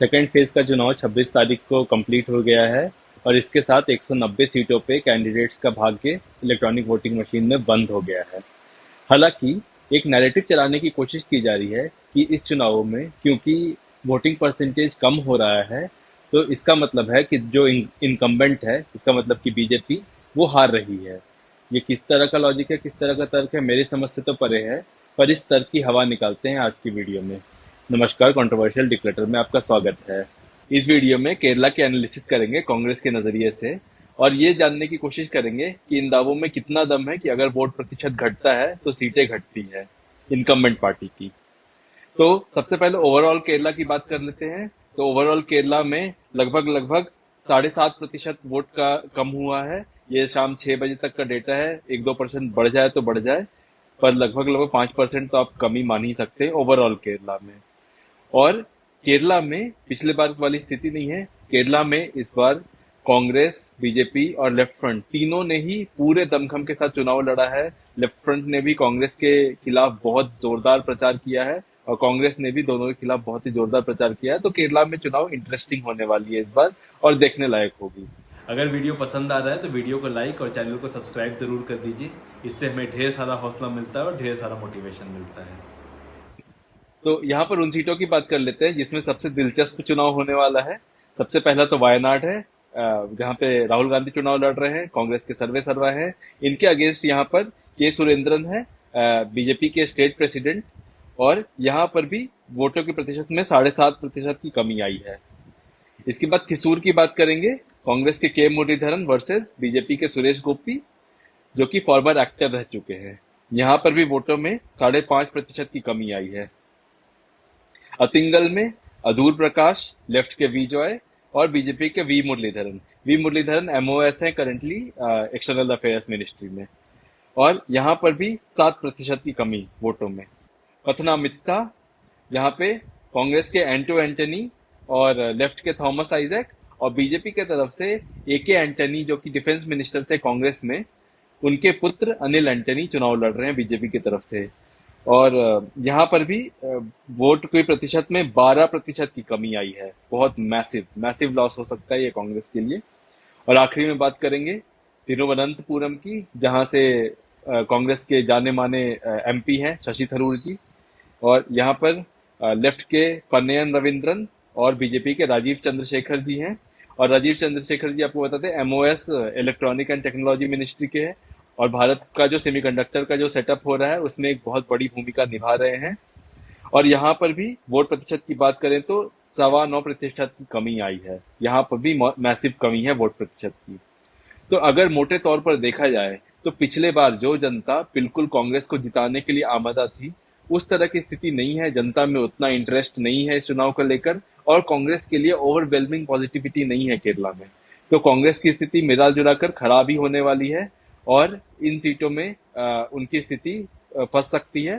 Second phase का चुनाव 26 तारीख को कंप्लीट हो गया है और इसके साथ 190 सीटों पे कैंडिडेट्स का भाग्य इलेक्ट्रॉनिक वोटिंग मशीन में बंद हो गया है। हालांकि एक नैरेटिव चलाने की कोशिश की जा रही है कि इस चुनावों में क्योंकि वोटिंग परसेंटेज कम हो रहा है, तो इसका मतलब है कि जो इनकम्बेंट है, इसका मतलब कि बीजेपी वो हार रही है। ये किस तरह का लॉजिक है, किस तरह का तर्क है, मेरी समझ से तो परे है। पर इस तर्क की हवा निकालते हैं आज की वीडियो में। नमस्कार, कंट्रोवर्शियल डिक्लेटर में आपका स्वागत है। इस वीडियो में केरला के एनालिसिस करेंगे कांग्रेस के नजरिए से और ये जानने की कोशिश करेंगे कि इन दावों में कितना दम है कि अगर वोट प्रतिशत घटता है तो सीटें घटती है इनकम्बेंट पार्टी की। तो सबसे पहले ओवरऑल केरला की बात कर लेते हैं। तो ओवरऑल केरला में लगभग लगभग 7.5% वोट का कम हुआ है। ये शाम 6 बजे तक का डेटा है। 1-2% बढ़ जाए तो बढ़ जाए, पर लगभग लगभग 5% तो आप कमी मान ही सकते हैं ओवरऑल केरला में। और केरला में पिछले बार वाली स्थिति नहीं है। केरला में इस बार कांग्रेस, बीजेपी और लेफ्ट फ्रंट तीनों ने ही पूरे दमखम के साथ चुनाव लड़ा है। लेफ्ट फ्रंट ने भी कांग्रेस के खिलाफ बहुत जोरदार प्रचार किया है और कांग्रेस ने भी दोनों के खिलाफ बहुत ही जोरदार प्रचार किया है। तो केरला में चुनाव इंटरेस्टिंग होने वाली है इस बार और देखने लायक होगी। अगर वीडियो पसंद आ रहा है तो वीडियो को लाइक और चैनल को सब्सक्राइब जरूर कर दीजिए। इससे हमें ढेर सारा हौसला मिलता है और ढेर सारा मोटिवेशन मिलता है। तो यहाँ पर उन सीटों की बात कर लेते हैं जिसमें सबसे दिलचस्प चुनाव होने वाला है। सबसे पहला तो वायनाड है, जहाँ पे राहुल गांधी चुनाव लड़ रहे हैं, कांग्रेस के सर्वे सर्वा है। इनके अगेंस्ट यहाँ पर के सुरेंद्रन है, बीजेपी के स्टेट प्रेसिडेंट। और यहाँ पर भी वोटों के प्रतिशत में 7.5% की कमी आई है। इसके बाद थिसूर की बात करेंगे, कांग्रेस के मुरलीधरन वर्सेस बीजेपी के सुरेश गोपी, जो कि फॉर्मर एक्टर रह चुके हैं। यहाँ पर भी वोटों में 5.5% की कमी आई है। अतिंगल में अदूर प्रकाश, लेफ्ट के वी जॉय और बीजेपी के वी मुरलीधरन एमओएस हैं करंटली एक्सटर्नल अफेयर्स मिनिस्ट्री में। और यहाँ पर भी 7% की कमी वोटों में। पथनामित्ता, यहाँ पे कांग्रेस के एंटो एंटनी और लेफ्ट के थॉमस आइजैक और बीजेपी के तरफ से एके एंटनी, जो कि डिफेंस मिनिस्टर थे कांग्रेस में, उनके पुत्र अनिल एंटनी चुनाव लड़ रहे हैं बीजेपी की तरफ से। और यहाँ पर भी वोट के प्रतिशत में 12% की कमी आई है। बहुत मैसिव मैसिव लॉस हो सकता है ये कांग्रेस के लिए। और आखिरी में बात करेंगे तिरुवनंतपुरम की, जहां से कांग्रेस के जाने माने एमपी हैं शशि थरूर जी। और यहाँ पर लेफ्ट के पन्नयन रविंद्रन और बीजेपी के राजीव चंद्रशेखर जी हैं। और राजीव चंद्रशेखर जी आपको बताते हैं MOS electronic and technology ministry के हैं और भारत का जो सेमीकंडक्टर का जो सेटअप हो रहा है उसमें एक बहुत बड़ी भूमिका निभा रहे हैं। और यहाँ पर भी वोट प्रतिशत की बात करें तो 9.25% की कमी आई है। यहाँ पर भी मैसिव कमी है वोट प्रतिशत की। तो अगर मोटे तौर पर देखा जाए तो पिछले बार जो जनता बिल्कुल कांग्रेस को जिताने के लिए आमादा थी, उस तरह की स्थिति नहीं है। जनता में उतना इंटरेस्ट नहीं है इस चुनाव को लेकर और कांग्रेस के लिए ओवरवेलमिंग पॉजिटिविटी नहीं है केरला में। तो कांग्रेस की स्थिति मिला जुला कर खराब ही होने वाली है और इन सीटों में उनकी स्थिति फंस सकती है।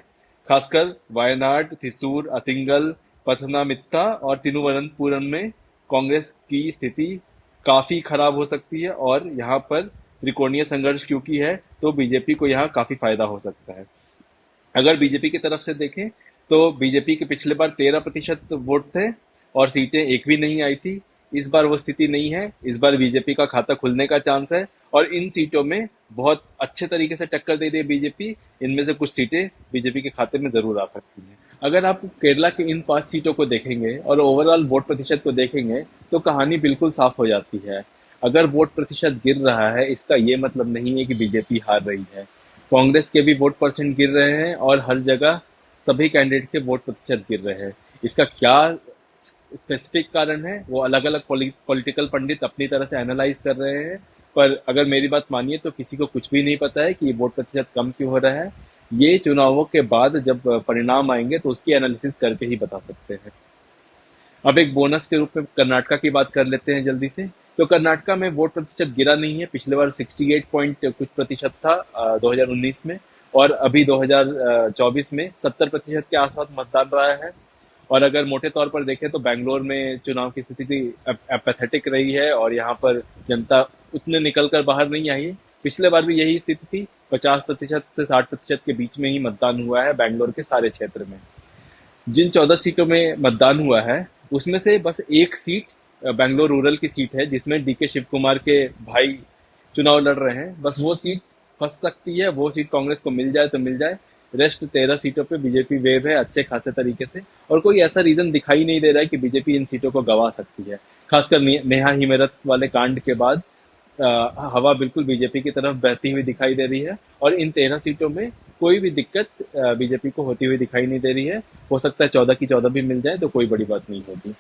खासकर वायनाड, थिसूर, अतिंगल, पथनामित्ता और तिरुवनंतपुरम में कांग्रेस की स्थिति काफी खराब हो सकती है। और यहाँ पर त्रिकोणीय संघर्ष क्योंकि है तो बीजेपी को यहाँ काफी फायदा हो सकता है। अगर बीजेपी की तरफ से देखें तो बीजेपी के पिछले बार 13% वोट थे और सीटें एक भी नहीं आई थी। इस बार वो स्थिति नहीं है। इस बार बीजेपी का खाता खुलने का चांस है और इन सीटों में बहुत अच्छे तरीके से टक्कर दे रही है बीजेपी। इनमें से कुछ सीटें बीजेपी के खाते में जरूर आ सकती हैं। अगर आप केरला के इन 5 सीटों को देखेंगे और ओवरऑल वोट प्रतिशत को देखेंगे तो कहानी बिल्कुल साफ हो जाती है। अगर वोट प्रतिशत गिर रहा है इसका ये मतलब नहीं है कि बीजेपी हार रही है। कांग्रेस के भी वोट परसेंट गिर रहे हैं और हर जगह सभी कैंडिडेट के वोट प्रतिशत गिर रहे हैं। इसका क्या स्पेसिफिक कारण है वो अलग अलग पॉलिटिकल पंडित अपनी तरह से एनालाइज कर रहे हैं। पर अगर मेरी बात मानिए तो किसी को कुछ भी नहीं पता है कि वोट प्रतिशत कम क्यों हो रहा है। ये चुनावों के बाद जब परिणाम आएंगे तो उसकी एनालिसिस करके ही बता सकते हैं। अब एक बोनस के रूप में कर्नाटका की बात कर लेते हैं जल्दी से। तो कर्नाटका में वोट प्रतिशत गिरा नहीं है। पिछले बार 68 पॉइंट कुछ प्रतिशत था 2019 में और अभी 2024 में 70% के आसपास मतदान रहा है। और अगर मोटे तौर पर देखें तो बैंगलोर में चुनाव की स्थिति एपैथेटिक रही है और यहाँ पर जनता उतने निकल कर बाहर नहीं आई है। पिछले बार भी यही स्थिति थी। 50% से 60% के बीच में ही मतदान हुआ है बैंगलोर के सारे क्षेत्र में। जिन 14 सीटों में मतदान हुआ है उसमें से बस एक सीट बेंगलोर रूरल की सीट है जिसमें डीके शिव कुमार के भाई चुनाव लड़ रहे हैं। बस वो सीट फंस सकती है, वो सीट कांग्रेस को मिल जाए तो मिल जाए। रेस्ट 13 सीटों पे बीजेपी वेव है अच्छे खासे तरीके से, और कोई ऐसा रीजन दिखाई नहीं दे रहा है कि बीजेपी इन सीटों को गंवा सकती है। खासकर नेहा हिमेरत वाले कांड के बाद हवा बिल्कुल बीजेपी की तरफ बहती हुई दिखाई दे रही है, और इन 13 सीटों में कोई भी दिक्कत बीजेपी को होती हुई दिखाई नहीं दे रही है। हो सकता है 14 की 14 भी मिल जाए तो कोई बड़ी बात नहीं होगी।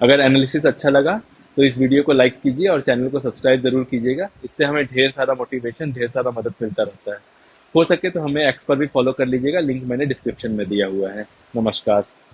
अगर एनालिसिस अच्छा लगा तो इस वीडियो को लाइक कीजिए और चैनल को सब्सक्राइब जरूर कीजिएगा। इससे हमें ढेर सारा मोटिवेशन, ढेर सारा मदद मिलता रहता है। हो सके तो हमें एक्स पर भी फॉलो कर लीजिएगा, लिंक मैंने डिस्क्रिप्शन में दिया हुआ है। नमस्कार।